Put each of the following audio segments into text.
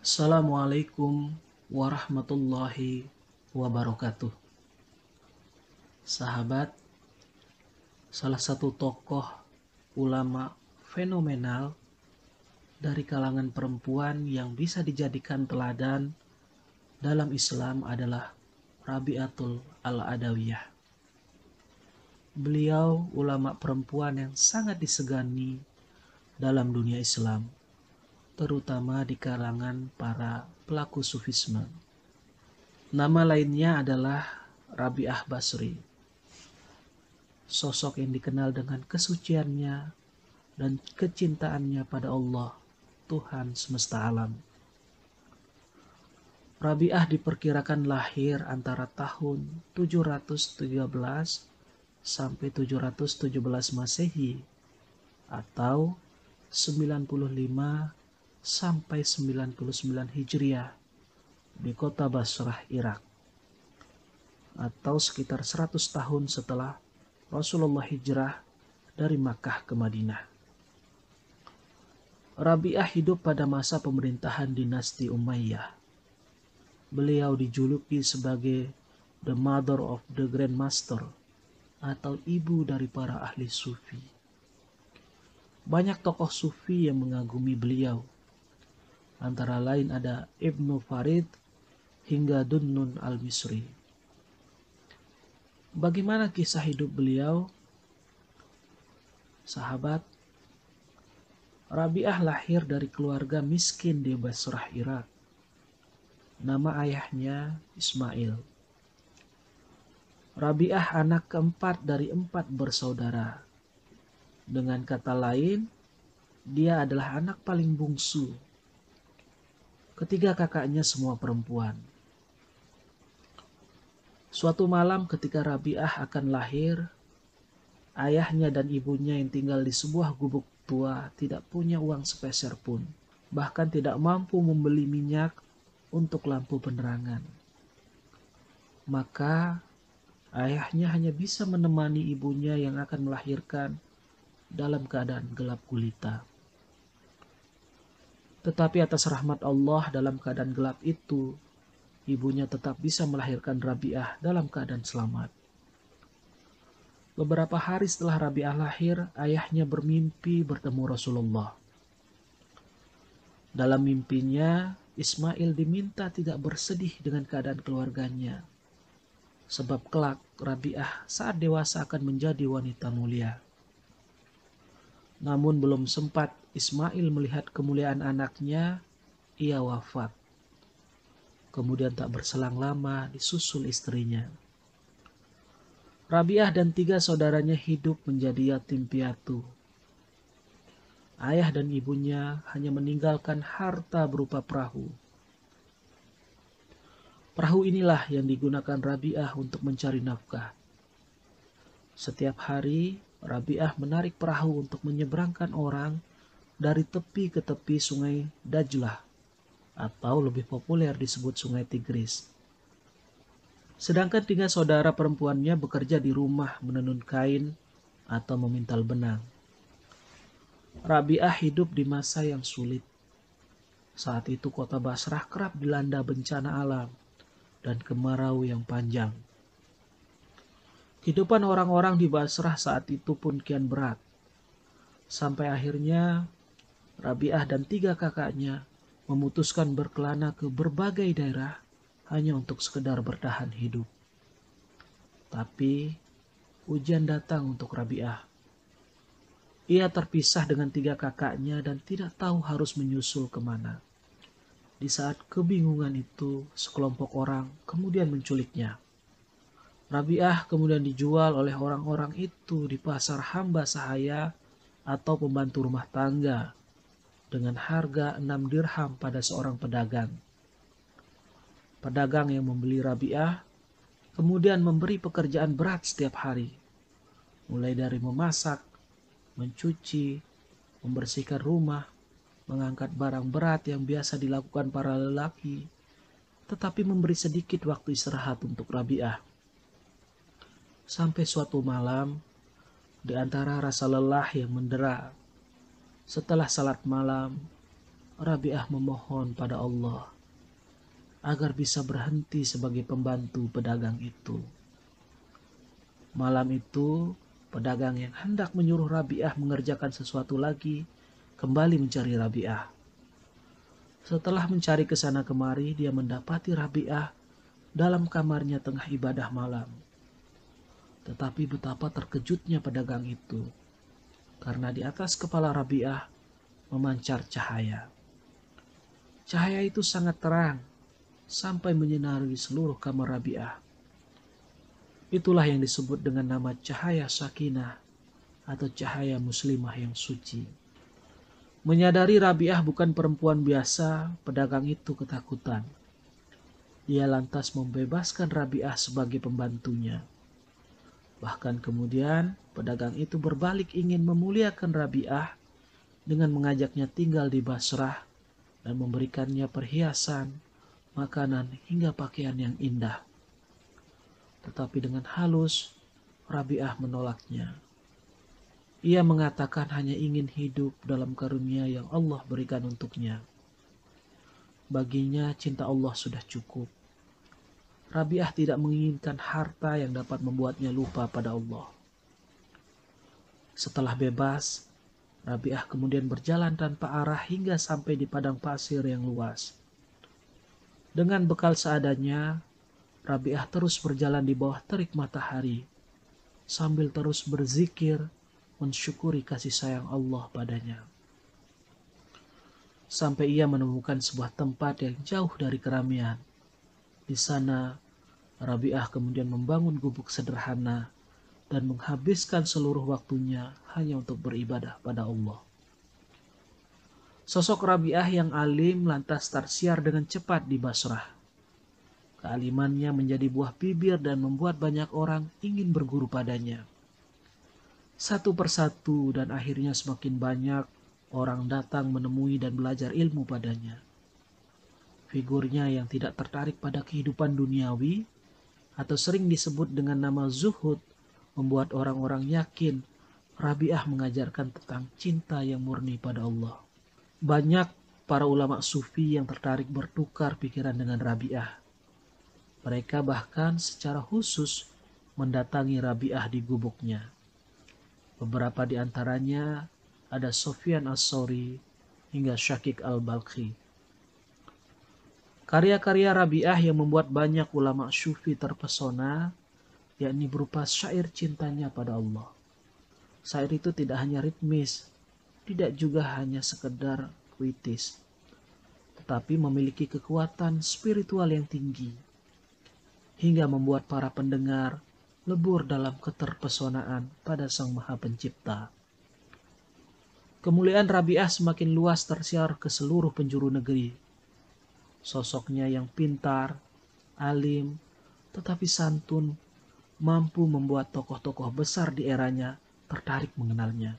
Assalamualaikum warahmatullahi wabarakatuh. Sahabat, salah satu tokoh ulama fenomenal dari kalangan perempuan yang bisa dijadikan teladan dalam Islam adalah Rabi'atul Al-Adawiyah. Beliau ulama perempuan yang sangat disegani dalam dunia Islam, terutama di kalangan para pelaku sufisme. Nama lainnya adalah Rabi'ah Basri, sosok yang dikenal dengan kesuciannya dan kecintaannya pada Allah, Tuhan semesta alam. Rabi'ah diperkirakan lahir antara tahun 713 sampai 717 Masehi atau 95 sampai 99 Hijriah di kota Basrah, Irak, atau sekitar 100 tahun setelah Rasulullah hijrah dari Makkah ke Madinah. Rabi'ah hidup pada masa pemerintahan dinasti Umayyah. Beliau dijuluki sebagai the mother of the Grand Master atau ibu dari para ahli sufi. Banyak tokoh sufi yang mengagumi beliau. Antara lain ada Ibnu Farid hingga Dunnun al-Misri. Bagaimana kisah hidup beliau? Sahabat, Rabi'ah lahir dari keluarga miskin di Basrah, Irak. Nama ayahnya Ismail. Rabi'ah anak keempat dari 4 bersaudara. Dengan kata lain, dia adalah anak paling bungsu. Ketiga kakaknya semua perempuan. Suatu malam ketika Rabi'ah akan lahir, ayahnya dan ibunya yang tinggal di sebuah gubuk tua tidak punya uang sepeser pun. Bahkan tidak mampu membeli minyak untuk lampu penerangan. Maka ayahnya hanya bisa menemani ibunya yang akan melahirkan dalam keadaan gelap gulita. Tetapi atas rahmat Allah, dalam keadaan gelap itu, ibunya tetap bisa melahirkan Rabi'ah dalam keadaan selamat. Beberapa hari setelah Rabi'ah lahir, ayahnya bermimpi bertemu Rasulullah. Dalam mimpinya, Ismail diminta tidak bersedih dengan keadaan keluarganya, sebab kelak Rabi'ah saat dewasa akan menjadi wanita mulia. Namun belum sempat Ismail melihat kemuliaan anaknya, ia wafat. Kemudian tak berselang lama disusul istrinya. Rabi'ah dan 3 saudaranya hidup menjadi yatim piatu. Ayah dan ibunya hanya meninggalkan harta berupa perahu. Perahu inilah yang digunakan Rabi'ah untuk mencari nafkah. Setiap hari, Rabi'ah menarik perahu untuk menyeberangkan orang dari tepi ke tepi sungai Dajlah, atau lebih populer disebut sungai Tigris. Sedangkan 3 saudara perempuannya bekerja di rumah menenun kain atau memintal benang. Rabi'ah hidup di masa yang sulit. Saat itu kota Basrah kerap dilanda bencana alam dan kemarau yang panjang. Kehidupan orang-orang di Basrah saat itu pun kian berat. Sampai akhirnya Rabi'ah dan 3 kakaknya memutuskan berkelana ke berbagai daerah hanya untuk sekedar bertahan hidup. Tapi ujian datang untuk Rabi'ah. Ia terpisah dengan 3 kakaknya dan tidak tahu harus menyusul kemana. Di saat kebingungan itu, sekelompok orang kemudian menculiknya. Rabi'ah kemudian dijual oleh orang-orang itu di pasar hamba sahaya atau pembantu rumah tangga dengan harga 6 dirham pada seorang pedagang. Pedagang yang membeli Rabi'ah kemudian memberi pekerjaan berat setiap hari, mulai dari memasak, mencuci, membersihkan rumah, mengangkat barang berat yang biasa dilakukan para lelaki, tetapi memberi sedikit waktu istirahat untuk Rabi'ah. Sampai suatu malam, di antara rasa lelah yang mendera, setelah salat malam, Rabi'ah memohon pada Allah agar bisa berhenti sebagai pembantu pedagang itu. Malam itu, pedagang yang hendak menyuruh Rabi'ah mengerjakan sesuatu lagi kembali mencari Rabi'ah. Setelah mencari ke sana kemari, dia mendapati Rabi'ah dalam kamarnya tengah ibadah malam. Tetapi betapa terkejutnya pedagang itu, karena di atas kepala Rabi'ah memancar cahaya. Cahaya itu sangat terang, sampai menyinari seluruh kamar Rabi'ah. Itulah yang disebut dengan nama cahaya sakinah atau cahaya muslimah yang suci. Menyadari Rabi'ah bukan perempuan biasa, pedagang itu ketakutan. Dia lantas membebaskan Rabi'ah sebagai pembantunya. Bahkan kemudian pedagang itu berbalik ingin memuliakan Rabi'ah dengan mengajaknya tinggal di Basrah dan memberikannya perhiasan, makanan hingga pakaian yang indah. Tetapi dengan halus, Rabi'ah menolaknya. Ia mengatakan hanya ingin hidup dalam karunia yang Allah berikan untuknya. Baginya cinta Allah sudah cukup. Rabi'ah tidak menginginkan harta yang dapat membuatnya lupa pada Allah. Setelah bebas, Rabi'ah kemudian berjalan tanpa arah hingga sampai di padang pasir yang luas. Dengan bekal seadanya, Rabi'ah terus berjalan di bawah terik matahari, sambil terus berzikir, mensyukuri kasih sayang Allah padanya. Sampai ia menemukan sebuah tempat yang jauh dari keramaian. Di sana, Rabi'ah kemudian membangun gubuk sederhana dan menghabiskan seluruh waktunya hanya untuk beribadah pada Allah. Sosok Rabi'ah yang alim lantas tersiar dengan cepat di Basrah. Kealimannya menjadi buah bibir dan membuat banyak orang ingin berguru padanya. Satu persatu dan akhirnya semakin banyak orang datang menemui dan belajar ilmu padanya. Figurnya yang tidak tertarik pada kehidupan duniawi atau sering disebut dengan nama zuhud membuat orang-orang yakin Rabi'ah mengajarkan tentang cinta yang murni pada Allah. Banyak para ulama sufi yang tertarik bertukar pikiran dengan Rabi'ah. Mereka bahkan secara khusus mendatangi Rabi'ah di gubuknya. Beberapa di antaranya ada Sufyan As-Tsauri hingga Syakik Al-Balkhi. Karya-karya Rabi'ah yang membuat banyak ulama sufi terpesona, yakni berupa syair cintanya pada Allah. Syair itu tidak hanya ritmis, tidak juga hanya sekedar puitis, tetapi memiliki kekuatan spiritual yang tinggi, hingga membuat para pendengar lebur dalam keterpesonaan pada Sang Maha Pencipta. Kemuliaan Rabi'ah semakin luas tersiar ke seluruh penjuru negeri. Sosoknya yang pintar, alim, tetapi santun, mampu membuat tokoh-tokoh besar di eranya tertarik mengenalnya.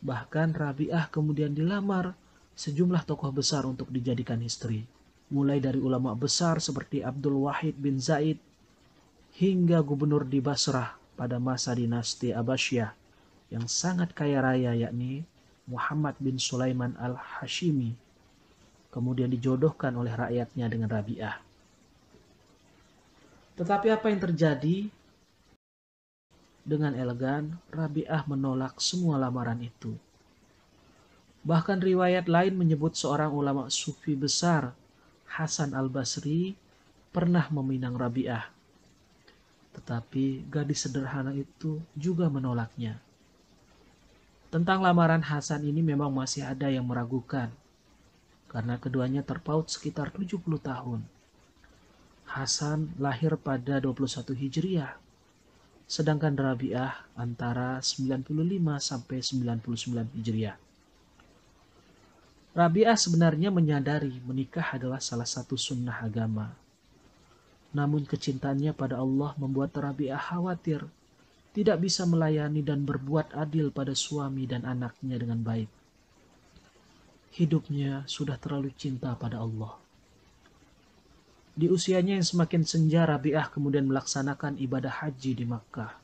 Bahkan Rabi'ah kemudian dilamar sejumlah tokoh besar untuk dijadikan istri. Mulai dari ulama besar seperti Abdul Wahid bin Zaid, hingga gubernur di Basrah pada masa dinasti Abbasiyah yang sangat kaya raya, yakni Muhammad bin Sulaiman al-Hashimi, kemudian dijodohkan oleh rakyatnya dengan Rabi'ah. Tetapi apa yang terjadi? Dengan elegan, Rabi'ah menolak semua lamaran itu. Bahkan riwayat lain menyebut seorang ulama sufi besar, Hasan al-Basri, pernah meminang Rabi'ah. Tetapi gadis sederhana itu juga menolaknya. Tentang lamaran Hasan ini memang masih ada yang meragukan, karena keduanya terpaut sekitar 70 tahun. Hasan lahir pada 21 Hijriah, sedangkan Rabi'ah antara 95 sampai 99 Hijriah. Rabi'ah sebenarnya menyadari menikah adalah salah satu sunnah agama. Namun kecintaannya pada Allah membuat Rabi'ah khawatir tidak bisa melayani dan berbuat adil pada suami dan anaknya dengan baik. Hidupnya sudah terlalu cinta pada Allah. Di usianya yang semakin senja, Rabi'ah kemudian melaksanakan ibadah haji di Makkah.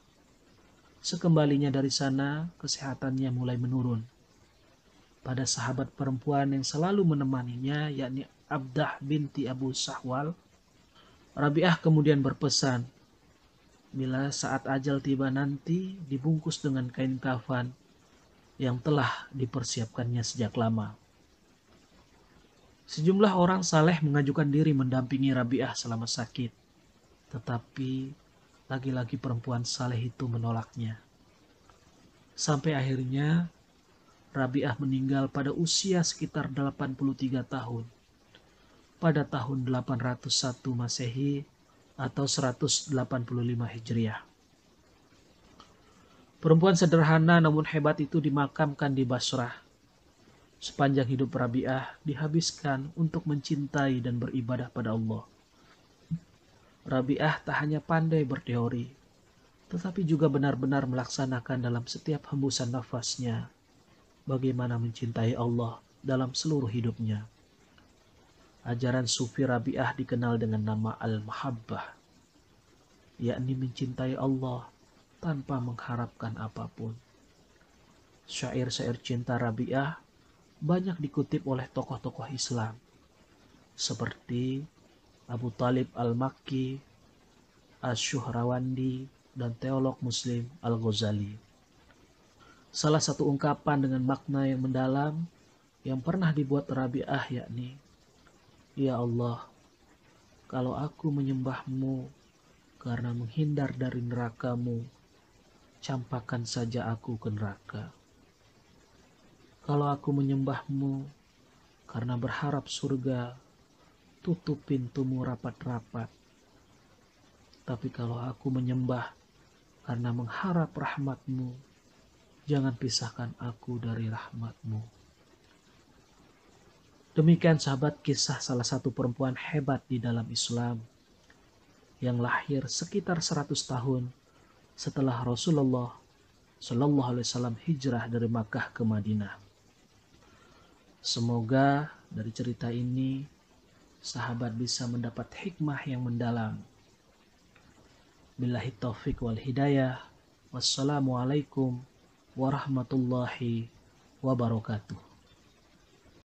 Sekembalinya dari sana, kesehatannya mulai menurun. pada sahabat perempuan yang selalu menemaninya, yakni Abdah binti Abu Sahwal. Rabi'ah kemudian berpesan, bila saat ajal tiba nanti dibungkus dengan kain kafan yang telah dipersiapkannya sejak lama. Sejumlah orang saleh mengajukan diri mendampingi Rabi'ah selama sakit, tetapi lagi-lagi perempuan saleh itu menolaknya. Sampai akhirnya Rabi'ah meninggal pada usia sekitar 83 tahun pada tahun 801 Masehi atau 185 Hijriah. Perempuan sederhana namun hebat itu dimakamkan di Basrah. Sepanjang hidup Rabi'ah dihabiskan untuk mencintai dan beribadah pada Allah. Rabi'ah tak hanya pandai berteori, tetapi juga benar-benar melaksanakan dalam setiap hembusan nafasnya bagaimana mencintai Allah dalam seluruh hidupnya. Ajaran Sufi Rabi'ah dikenal dengan nama Al-Mahabbah, yakni mencintai Allah tanpa mengharapkan apapun. Syair-syair cinta Rabi'ah banyak dikutip oleh tokoh-tokoh Islam, seperti Abu Talib Al-Makki, Asy-Syuhrawandi, dan teolog Muslim Al-Ghazali. Salah satu ungkapan dengan makna yang mendalam yang pernah dibuat Rabi'ah yakni, "Ya Allah, kalau aku menyembahmu karena menghindar dari neraka-Mu, campakkan saja aku ke neraka. Kalau aku menyembahmu karena berharap surga, tutup pintumu rapat-rapat. Tapi kalau aku menyembah karena mengharap rahmatmu, jangan pisahkan aku dari rahmatmu." Demikian sahabat kisah salah satu perempuan hebat di dalam Islam yang lahir sekitar 100 tahun setelah Rasulullah Shallallahu Alaihi Wasallam hijrah dari Makkah ke Madinah. Semoga dari cerita ini sahabat bisa mendapat hikmah yang mendalam. Billahi taufik wal hidayah. Wassalamualaikum warahmatullahi wabarakatuh.